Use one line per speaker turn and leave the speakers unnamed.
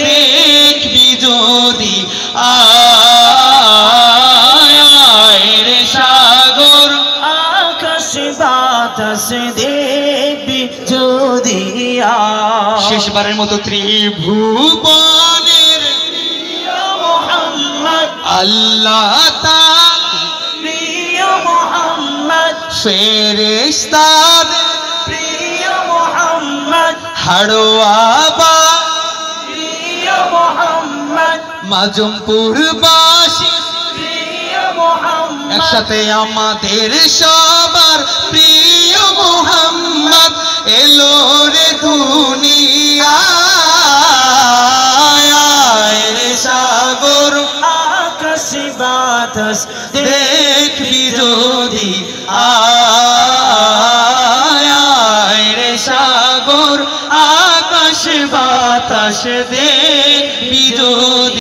দেখবি যদি আয় রে সাগর
আকাশ বাতাস দেখবি যদি আয়।
শেষবারের মতো ত্রিভুবনের
মোহাম্মদ
আল্লাহ তাআলা
প্রিয় মোহাম্মদ
ফেরেশতাদের
প্রিয় মোহাম্মদ
হাড়োয়াবা
প্রিয় মোহাম্মদ
মাজমপুরবাসী
প্রিয় মোহাম্মদ
একসাথে আমাদের সবার প্রিয় মোহাম্মদ এলো রে দুনিয়ায় রে সাগর
আকাশ বাতাস
দেখবি যদি আয় রে সাগর আকাশ বাতাস দেখবি যদি